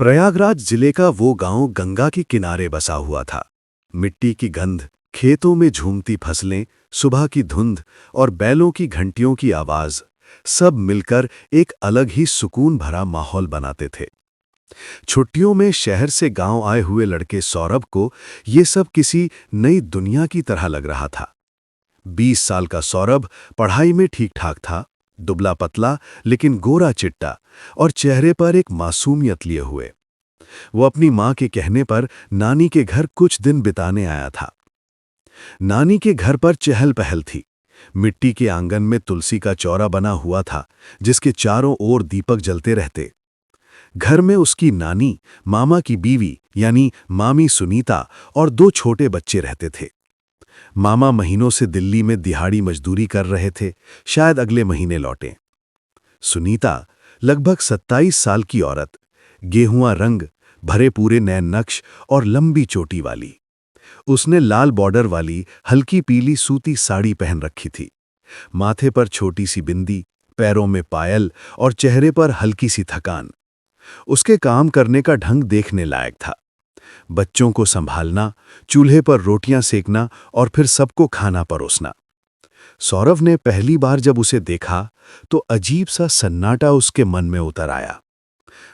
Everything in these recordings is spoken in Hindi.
प्रयागराज जिले का वो गांव गंगा के किनारे बसा हुआ था। मिट्टी की गंध, खेतों में झूमती फसलें, सुबह की धुंध और बैलों की घंटियों की आवाज, सब मिलकर एक अलग ही सुकून भरा माहौल बनाते थे। छुट्टियों में शहर से गांव आए हुए लड़के सौरभ को ये सब किसी नई दुनिया की तरह लग रहा था। 20 साल का सौरभ पढ़ाई में ठीक ठाक था, दुबला पतला लेकिन गोरा चिट्टा, और चेहरे पर एक मासूमियत लिए हुए। वो अपनी मां के कहने पर नानी के घर कुछ दिन बिताने आया था। नानी के घर पर चहल पहल थी। मिट्टी के आंगन में तुलसी का चौरा बना हुआ था, जिसके चारों ओर दीपक जलते रहते। घर में उसकी नानी, मामा की बीवी यानी मामी सुनीता और 2 छोटे बच्चे रहते थे। मामा महीनों से दिल्ली में दिहाड़ी मजदूरी कर रहे थे, शायद अगले महीने लौटें। सुनीता लगभग 27 साल की औरत, गेहुआ रंग, भरे पूरे नैन नक्श और लंबी चोटी वाली। उसने लाल बॉर्डर वाली हल्की पीली सूती साड़ी पहन रखी थी। माथे पर छोटी सी बिंदी, पैरों में पायल और चेहरे पर हल्की सी थकान। उसके काम करने का ढंग देखने लायक था। बच्चों को संभालना, चूल्हे पर रोटियां सेकना और फिर सबको खाना परोसना। सौरभ ने पहली बार जब उसे देखा तो अजीब सा सन्नाटा उसके मन में उतर आया।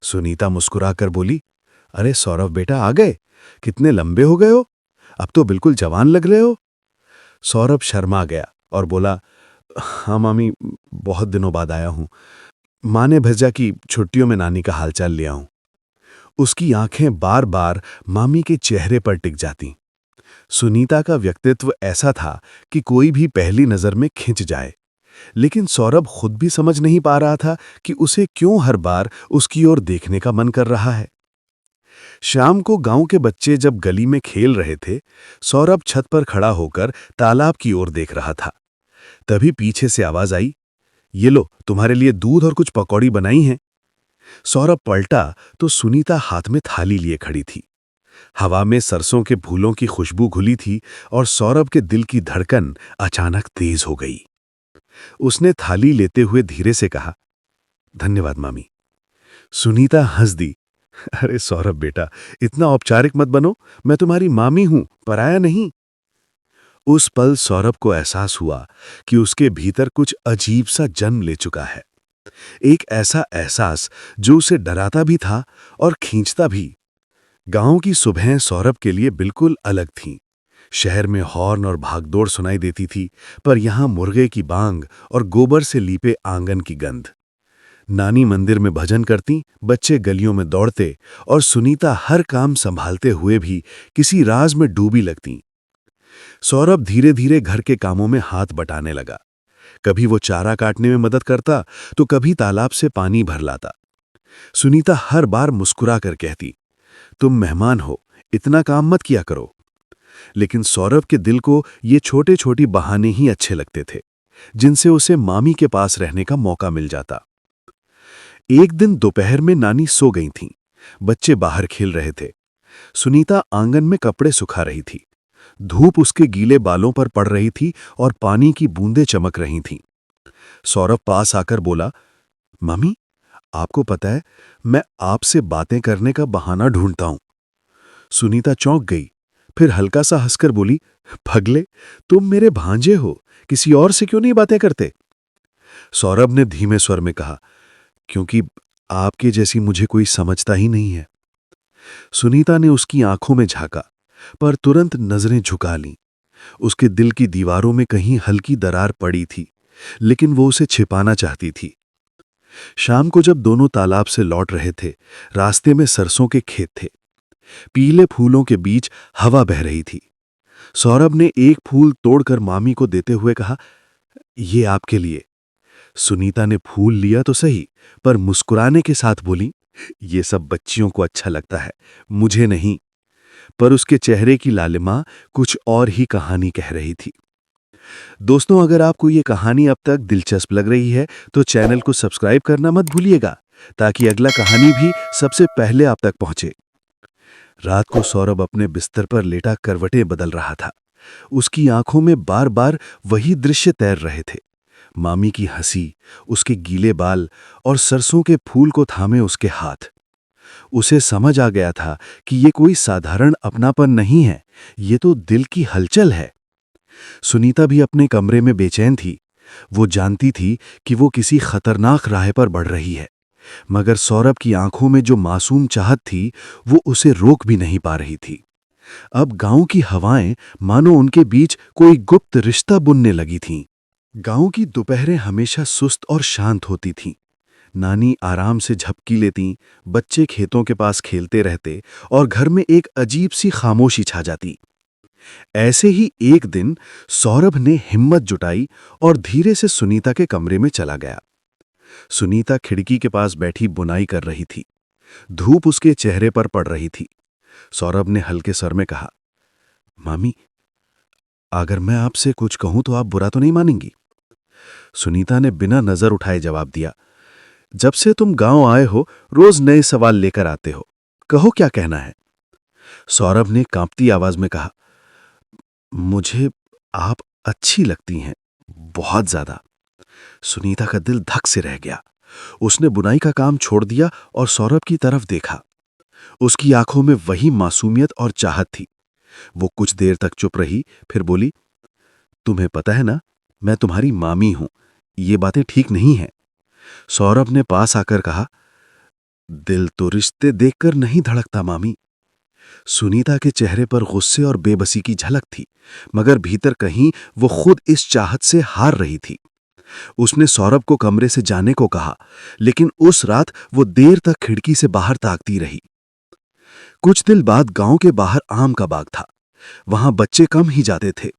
सुनीता मुस्कुराकर बोली, अरे सौरभ बेटा, आ गए? कितने लंबे हो गए हो, अब तो बिल्कुल जवान लग रहे हो। सौरभ शर्मा गया और बोला, हाँ मामी, बहुत दिनों बाद आया हूं। मां ने भेजा कि छुट्टियों में नानी का हालचाल ले आऊं। उसकी आंखें बार बार मामी के चेहरे पर टिक जातीं। सुनीता का व्यक्तित्व ऐसा था कि कोई भी पहली नजर में खिंच जाए, लेकिन सौरभ खुद भी समझ नहीं पा रहा था कि उसे क्यों हर बार उसकी ओर देखने का मन कर रहा है। शाम को गांव के बच्चे जब गली में खेल रहे थे, सौरभ छत पर खड़ा होकर तालाब की ओर देख रहा था। तभी पीछे से आवाज आई, ये लो, तुम्हारे लिए दूध और कुछ पकौड़ी बनाई हैं। सौरभ पलटा तो सुनीता हाथ में थाली लिए खड़ी थी। हवा में सरसों के फूलों की खुशबू घुली थी और सौरभ के दिल की धड़कन अचानक तेज हो गई। उसने थाली लेते हुए धीरे से कहा, धन्यवाद मामी। सुनीता हंस दी, अरे सौरभ बेटा, इतना औपचारिक मत बनो, मैं तुम्हारी मामी हूं, पराया नहीं। उस पल सौरभ को एहसास हुआ कि उसके भीतर कुछ अजीब सा जन्म ले चुका है। एक ऐसा एहसास जो उसे डराता भी था और खींचता भी। गांव की सुबहें सौरभ के लिए बिल्कुल अलग थीं। शहर में हॉर्न और भागदौड़ सुनाई देती थी, पर यहां मुर्गे की बांग और गोबर से लीपे आंगन की गंध। नानी मंदिर में भजन करती, बच्चे गलियों में दौड़ते और सुनीता हर काम संभालते हुए भी किसी राज में डूबी लगती। सौरभ धीरे धीरे घर के कामों में हाथ बटाने लगा। कभी वो चारा काटने में मदद करता तो कभी तालाब से पानी भर लाता। सुनीता हर बार मुस्कुरा कर कहती, तुम मेहमान हो, इतना काम मत किया करो। लेकिन सौरभ के दिल को ये छोटे छोटे बहाने ही अच्छे लगते थे, जिनसे उसे मामी के पास रहने का मौका मिल जाता। एक दिन दोपहर में नानी सो गई थीं। बच्चे बाहर खेल रहे थे। सुनीता आंगन में कपड़े सुखा रही थी। धूप उसके गीले बालों पर पड़ रही थी और पानी की बूंदें चमक रही थीं। सौरभ पास आकर बोला, मामी, आपको पता है, मैं आपसे बातें करने का बहाना ढूंढता हूं। सुनीता चौंक गई, फिर हल्का सा हंसकर बोली, पगले, तुम मेरे भांजे हो, किसी और से क्यों नहीं बातें करते? सौरभ ने धीमे स्वर में कहा, क्योंकि आपके जैसी मुझे कोई समझता ही नहीं है। सुनीता ने उसकी आंखों में झांका, पर तुरंत नजरें झुका लीं। उसके दिल की दीवारों में कहीं हल्की दरार पड़ी थी, लेकिन वो उसे छिपाना चाहती थी। शाम को जब दोनों तालाब से लौट रहे थे, रास्ते में सरसों के खेत थे। पीले फूलों के बीच हवा बह रही थी। सौरभ ने एक फूल तोड़कर मामी को देते हुए कहा, ये आपके लिए। सुनीता ने फूल लिया तो सही, पर मुस्कुराने के साथ बोली, ये सब बच्चियों को अच्छा लगता है, मुझे नहीं। पर उसके चेहरे की लालिमा कुछ और ही कहानी कह रही थी। दोस्तों, अगर आपको ये कहानी अब तक दिलचस्प लग रही है तो चैनल को सब्सक्राइब करना मत भूलिएगा, ताकि अगला कहानी भी सबसे पहले आप तक पहुंचे। रात को सौरभ अपने बिस्तर पर लेटा करवटें बदल रहा था। उसकी आंखों में बार बार वही दृश्य तैर रहे थे। मामी की हंसी, उसके गीले बाल और सरसों के फूल को थामे उसके हाथ। उसे समझ आ गया था कि ये कोई साधारण अपनापन नहीं है, ये तो दिल की हलचल है। सुनीता भी अपने कमरे में बेचैन थी। वो जानती थी कि वो किसी खतरनाक राह पर बढ़ रही है, मगर सौरभ की आंखों में जो मासूम चाहत थी, वो उसे रोक भी नहीं पा रही थी। अब गांव की हवाएं मानो उनके बीच कोई गुप्त रिश्ता बुनने लगी थीं। गांव की दोपहरें हमेशा सुस्त और शांत होती थीं। नानी आराम से झपकी लेती, बच्चे खेतों के पास खेलते रहते और घर में एक अजीब सी खामोशी छा जाती। ऐसे ही एक दिन सौरभ ने हिम्मत जुटाई और धीरे से सुनीता के कमरे में चला गया। सुनीता खिड़की के पास बैठी बुनाई कर रही थी। धूप उसके चेहरे पर पड़ रही थी। सौरभ ने हल्के स्वर में कहा, मामी, अगर मैं आपसे कुछ कहूं तो आप बुरा तो नहीं मानेंगी? सुनीता ने बिना नजर उठाए जवाब दिया, जब से तुम गांव आए हो रोज नए सवाल लेकर आते हो, कहो क्या कहना है? सौरभ ने कांपती आवाज में कहा, मुझे आप अच्छी लगती हैं, बहुत ज्यादा। सुनीता का दिल धक से रह गया। उसने बुनाई का काम छोड़ दिया और सौरभ की तरफ देखा। उसकी आंखों में वही मासूमियत और चाहत थी। वो कुछ देर तक चुप रही, फिर बोली, तुम्हें पता है ना, मैं तुम्हारी मामी हूं, ये बातें ठीक नहीं हैं। सौरभ ने पास आकर कहा, दिल तो रिश्ते देखकर नहीं धड़कता मामी। सुनीता के चेहरे पर गुस्से और बेबसी की झलक थी, मगर भीतर कहीं वो खुद इस चाहत से हार रही थी। उसने सौरभ को कमरे से जाने को कहा, लेकिन उस रात वो देर तक खिड़की से बाहर ताकती रही। कुछ दिन बाद गांव के बाहर आम का बाग था। वहां बच्चे कम ही जाते थे।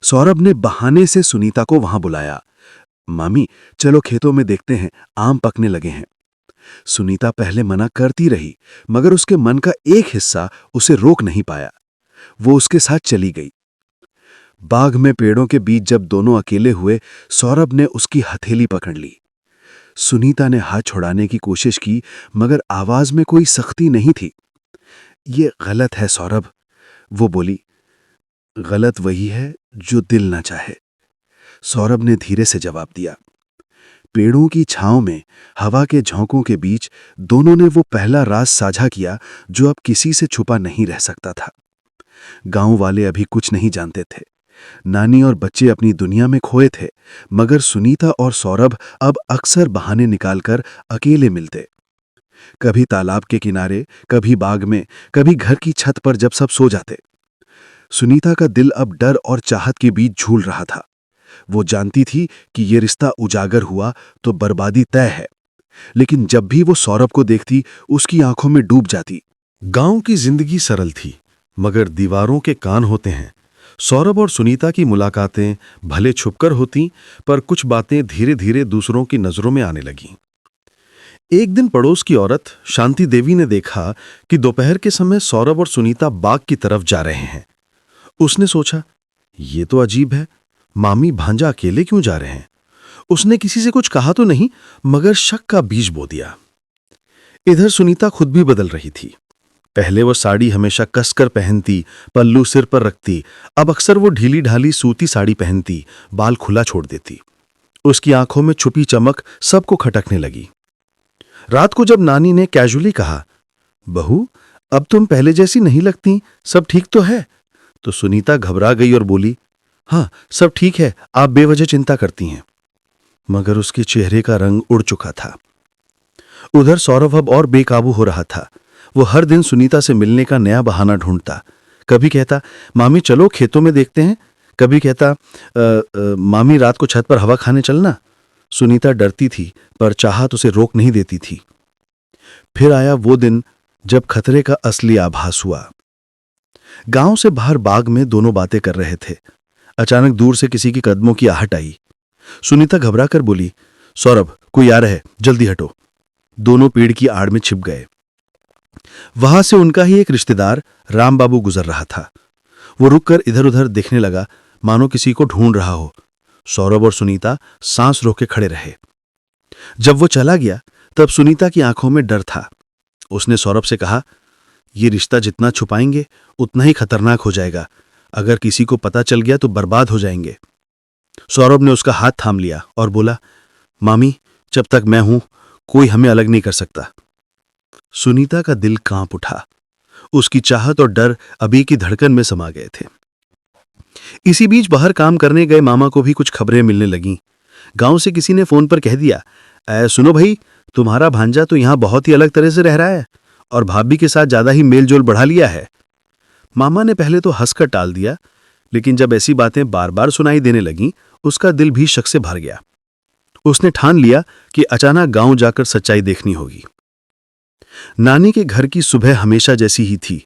सौरभ ने बहाने से सुनीता को वहां बुलाया। मामी, चलो खेतों में देखते हैं, आम पकने लगे हैं। सुनीता पहले मना करती रही, मगर उसके मन का एक हिस्सा उसे रोक नहीं पाया। वो उसके साथ चली गई। बाग में पेड़ों के बीच जब दोनों अकेले हुए, सौरभ ने उसकी हथेली पकड़ ली। सुनीता ने हाथ छुड़ाने की कोशिश की, मगर आवाज में कोई सख्ती नहीं थी। ये गलत है सौरभ, वो बोली। गलत वही है जो दिल ना चाहे, सौरभ ने धीरे से जवाब दिया। पेड़ों की छांव में, हवा के झोंकों के बीच दोनों ने वो पहला राज साझा किया जो अब किसी से छुपा नहीं रह सकता था। गांव वाले अभी कुछ नहीं जानते थे। नानी और बच्चे अपनी दुनिया में खोए थे, मगर सुनीता और सौरभ अब अक्सर बहाने निकालकर अकेले मिलते। कभी तालाब के किनारे, कभी बाग में, कभी घर की छत पर जब सब सो जाते। सुनीता का दिल अब डर और चाहत के बीच झूल रहा था। वो जानती थी कि ये रिश्ता उजागर हुआ तो बर्बादी तय है, लेकिन जब भी वो सौरभ को देखती, उसकी आंखों में डूब जाती। गांव की जिंदगी सरल थी, मगर दीवारों के कान होते हैं। सौरभ और सुनीता की मुलाकातें भले छुपकर होती, पर कुछ बातें धीरे धीरे दूसरों की नजरों में आने लगीं। एक दिन पड़ोस की औरत शांति देवी ने देखा कि दोपहर के समय सौरभ और सुनीता बाग की तरफ जा रहे हैं। उसने सोचा, ये तो अजीब है, मामी भांजा अकेले क्यों जा रहे हैं? उसने किसी से कुछ कहा तो नहीं, मगर शक का बीज बो दिया। इधर सुनीता खुद भी बदल रही थी। पहले वो साड़ी हमेशा कसकर पहनती, पल्लू सिर पर रखती। अब अक्सर वो ढीली ढाली सूती साड़ी पहनती, बाल खुला छोड़ देती। उसकी आंखों में छुपी चमक सबको खटकने लगी। रात को जब नानी ने कैजुअली कहा, बहू, अब तुम पहले जैसी नहीं लगती, सब ठीक तो है? तो सुनीता घबरा गई और बोली, हाँ, सब ठीक है, आप बेवजह चिंता करती हैं। मगर उसके चेहरे का रंग उड़ चुका था। उधर सौरभ अब और बेकाबू हो रहा था। वो हर दिन सुनीता से मिलने का नया बहाना ढूंढता। कभी कहता, मामी चलो खेतों में देखते हैं। कभी कहता, मामी रात को छत पर हवा खाने चलना। सुनीता डरती थी, पर चाहत उसे रोक नहीं देती थी। फिर आया वो दिन जब खतरे का असली आभास हुआ। गांव से बाहर बाग में दोनों बातें कर रहे थे। अचानक दूर से किसी के कदमों की आहट आई। सुनीता घबरा कर बोली, सौरभ, कोई आ रहा है, जल्दी हटो। दोनों पेड़ की आड़ में छिप गए। वहां से उनका ही एक रिश्तेदार राम बाबू गुजर रहा था। वो रुककर इधर उधर देखने लगा, मानो किसी को ढूंढ रहा हो। सौरभ और सुनीता सांस रोके खड़े रहे। जब वो चला गया, तब सुनीता की आंखों में डर था। उसने सौरभ से कहा, ये रिश्ता जितना छुपाएंगे उतना ही खतरनाक हो जाएगा। अगर किसी को पता चल गया तो बर्बाद हो जाएंगे। सौरभ ने उसका हाथ थाम लिया और बोला, मामी, जब तक मैं हूं कोई हमें अलग नहीं कर सकता। सुनीता का दिल कांप उठा। उसकी चाहत और डर अभी की धड़कन में समा गए थे। इसी बीच बाहर काम करने गए मामा को भी कुछ खबरें मिलने लगीं। गांव से किसी ने फोन पर कह दिया, सुनो भाई, तुम्हारा भांजा तो यहां बहुत ही अलग तरह से रह रहा है और भाभी के साथ ज्यादा ही मेल जोल बढ़ा लिया है। मामा ने पहले तो हंसकर टाल दिया, लेकिन जब ऐसी बातें बार बार सुनाई देने लगीं, उसका दिल भी शक से भर गया। उसने ठान लिया कि अचानक गांव जाकर सच्चाई देखनी होगी। नानी के घर की सुबह हमेशा जैसी ही थी।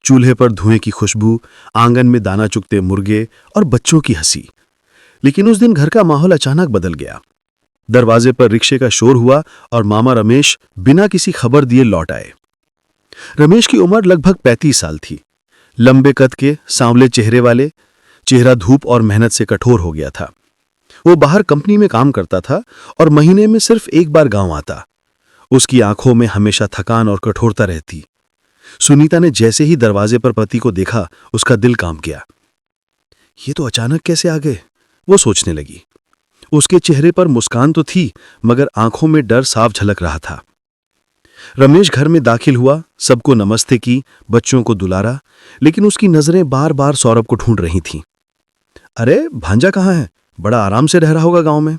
चूल्हे पर धुएं की खुशबू, आंगन में दाना चुगते मुर्गे और बच्चों की हंसी। लेकिन उस दिन घर का माहौल अचानक बदल गया। दरवाजे पर रिक्शे का शोर हुआ और मामा रमेश बिना किसी खबर दिए लौट आए। रमेश की उम्र लगभग 35 साल थी। लंबे कद के, सांवले चेहरे वाले, चेहरा धूप और मेहनत से कठोर हो गया था। वो बाहर कंपनी में काम करता था और महीने में सिर्फ एक बार गांव आता। उसकी आंखों में हमेशा थकान और कठोरता रहती। सुनीता ने जैसे ही दरवाजे पर पति को देखा, उसका दिल कांप गया। ये तो अचानक कैसे आ गए, वो सोचने लगी। उसके चेहरे पर मुस्कान तो थी, मगर आंखों में डर साफ झलक रहा था। रमेश घर में दाखिल हुआ, सबको नमस्ते की, बच्चों को दुलारा, लेकिन उसकी नजरें बार बार सौरभ को ढूंढ रही थीं। अरे भांजा कहाँ है? बड़ा आराम से रह रहा होगा गांव में।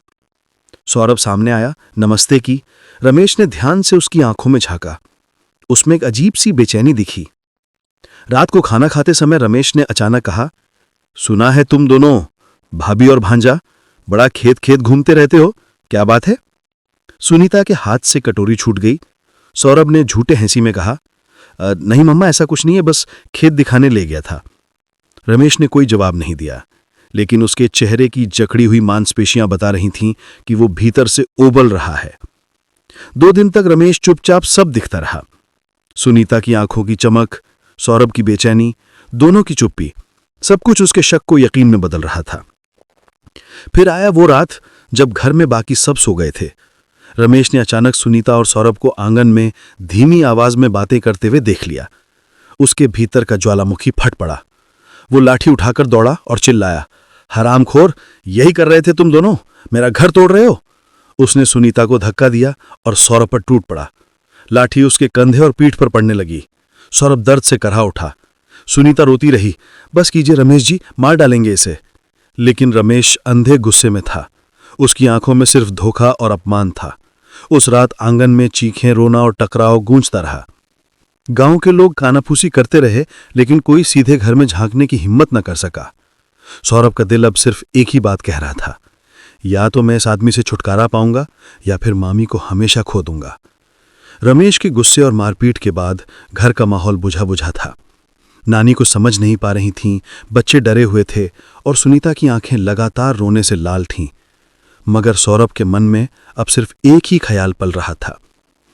सौरभ सामने आया, नमस्ते की। रमेश ने ध्यान से उसकी आंखों में झांका। उसमें एक अजीब सी बेचैनी दिखी। रात को खाना खाते समय रमेश ने अचानक कहा, सुना है तुम दोनों, भाभी और भांजा, बड़ा खेत खेत घूमते रहते हो, क्या बात है? सुनीता के हाथ से कटोरी छूट गई। सौरभ ने झूठे हंसी में कहा, नहीं मम्मा, ऐसा कुछ नहीं है, बस खेत दिखाने ले गया था। रमेश ने कोई जवाब नहीं दिया, लेकिन उसके चेहरे की जकड़ी हुई मांसपेशियां बता रही थीं कि वो भीतर से उबल रहा है। 2 दिन तक रमेश चुपचाप सब दिखता रहा। सुनीता की आंखों की चमक, सौरभ की बेचैनी, दोनों की चुप्पी, सब कुछ उसके शक को यकीन में बदल रहा था। फिर आया वो रात जब घर में बाकी सब सो गए थे। रमेश ने अचानक सुनीता और सौरभ को आंगन में धीमी आवाज में बातें करते हुए देख लिया। उसके भीतर का ज्वालामुखी फट पड़ा। वो लाठी उठाकर दौड़ा और चिल्लाया, हरामखोर, यही कर रहे थे तुम दोनों, मेरा घर तोड़ रहे हो। उसने सुनीता को धक्का दिया और सौरभ पर टूट पड़ा। लाठी उसके कंधे और पीठ पर पड़ने लगी। सौरभ दर्द से करहा उठा। सुनीता रोती रही, बस कीजिए रमेश जी, मार डालेंगे इसे। लेकिन रमेश अंधे गुस्से में था। उसकी आंखों में सिर्फ धोखा और अपमान था। उस रात आंगन में चीखें, रोना और टकराव गूंजता रहा। गांव के लोग कानाफूसी करते रहे, लेकिन कोई सीधे घर में झांकने की हिम्मत न कर सका। सौरभ का दिल अब सिर्फ एक ही बात कह रहा था, या तो मैं इस आदमी से छुटकारा पाऊंगा या फिर मामी को हमेशा खो दूंगा। रमेश के गुस्से और मारपीट के बाद घर का माहौल बुझा बुझा था। नानी को समझ नहीं पा रही थीं, बच्चे डरे हुए थे और सुनीता की आंखें लगातार रोने से लाल थीं। मगर सौरभ के मन में अब सिर्फ एक ही ख्याल पल रहा था,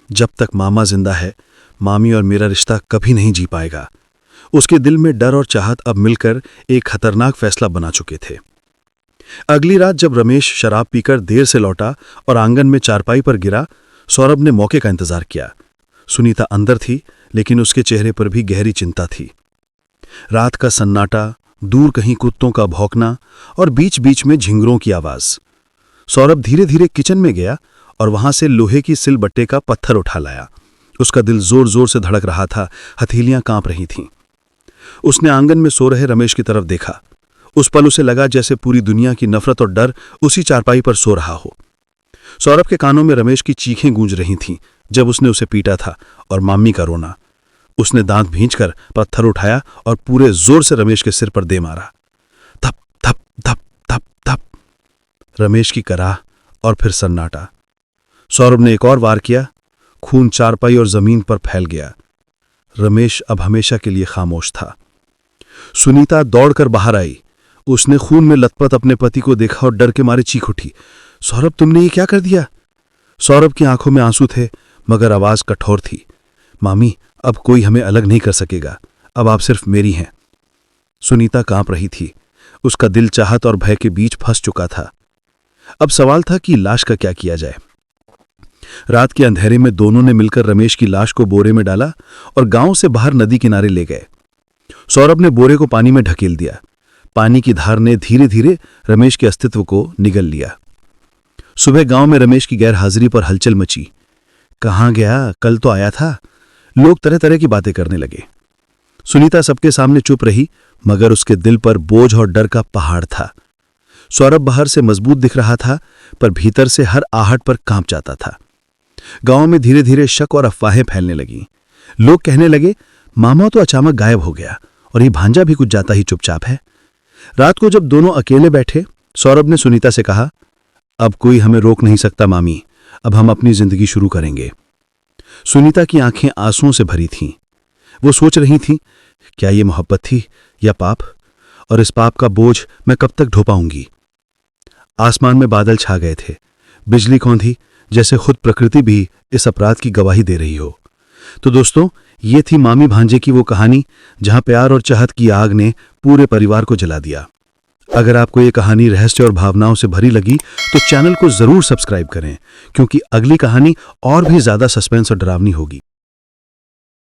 जब तक मामा जिंदा है, मामी और मेरा रिश्ता कभी नहीं जी पाएगा। उसके दिल में डर और चाहत अब मिलकर एक खतरनाक फैसला बना चुके थे। अगली रात जब रमेश शराब पीकर देर से लौटा और आंगन में चारपाई पर गिरा, सौरभ ने मौके का इंतजार किया। सुनीता अंदर थी, लेकिन उसके चेहरे पर भी गहरी चिंता थी। रात का सन्नाटा, दूर कहीं कुत्तों का भौंकना और बीच बीच में झिंगरों की आवाज। सौरभ धीरे धीरे किचन में गया और वहां से लोहे की सिलबट्टे का पत्थर उठा लाया। उसका दिल जोर जोर से धड़क रहा था, हथेलियां कांप रही थीं। उसने आंगन में सो रहे रमेश की तरफ देखा। उस पल उसे लगा जैसे पूरी दुनिया की नफरत और डर उसी चारपाई पर सो रहा हो। सौरभ के कानों में रमेश की चीखें गूंज रही थीं जब उसने उसे पीटा था, और मामी का रोना। उसने दांत भींचकर पत्थर उठाया और पूरे जोर से रमेश के सिर पर दे मारा। थप थप थप थप थप। रमेश की कराह और फिर सन्नाटा। सौरभ ने एक और वार किया। खून चारपाई और जमीन पर फैल गया। रमेश अब हमेशा के लिए खामोश था। सुनीता दौड़कर बाहर आई। उसने खून में लथपथ अपने पति को देखा और डर के मारे चीख उठी, सौरभ, तुमने ये क्या कर दिया? सौरभ की आंखों में आंसू थे, मगर आवाज कठोर थी। मामी, अब कोई हमें अलग नहीं कर सकेगा, अब आप सिर्फ मेरी हैं। सुनीता कांप रही थी। उसका दिल चाहत और भय के बीच फंस चुका था। अब सवाल था कि लाश का क्या किया जाए। रात के अंधेरे में दोनों ने मिलकर रमेश की लाश को बोरे में डाला और गांव से बाहर नदी किनारे ले गए। सौरभ ने बोरे को पानी में ढकेल दिया। पानी की धार ने धीरे धीरे रमेश के अस्तित्व को निगल लिया। सुबह गांव में रमेश की गैर हाजिरी पर हलचल मची। कहाँ गया? कल तो आया था। लोग तरह तरह की बातें करने लगे। सुनीता सबके सामने चुप रही, मगर उसके दिल पर बोझ और डर का पहाड़ था। सौरभ बाहर से मजबूत दिख रहा था, पर भीतर से हर आहट पर कांप जाता था। गांव में धीरे धीरे शक और अफवाहें फैलने लगीं। लोग कहने लगे, मामा तो अचानक गायब हो गया और ये भांजा भी कुछ जाता ही चुपचाप है। रात को जब दोनों अकेले बैठे, सौरभ ने सुनीता से कहा, अब कोई हमें रोक नहीं सकता मामी, अब हम अपनी जिंदगी शुरू करेंगे। सुनीता की आंखें आंसुओं से भरी थीं। वो सोच रही थी, क्या ये मोहब्बत थी या पाप, और इस पाप का बोझ मैं कब तक ढो पाऊंगी। आसमान में बादल छा गए थे, बिजली कौंधी, जैसे खुद प्रकृति भी इस अपराध की गवाही दे रही हो। तो दोस्तों, ये थी मामी भांजे की वो कहानी जहां प्यार और चाहत की आग ने पूरे परिवार को जला दिया। अगर आपको ये कहानी रहस्य और भावनाओं से भरी लगी तो चैनल को जरूर सब्सक्राइब करें, क्योंकि अगली कहानी और भी ज्यादा सस्पेंस और डरावनी होगी।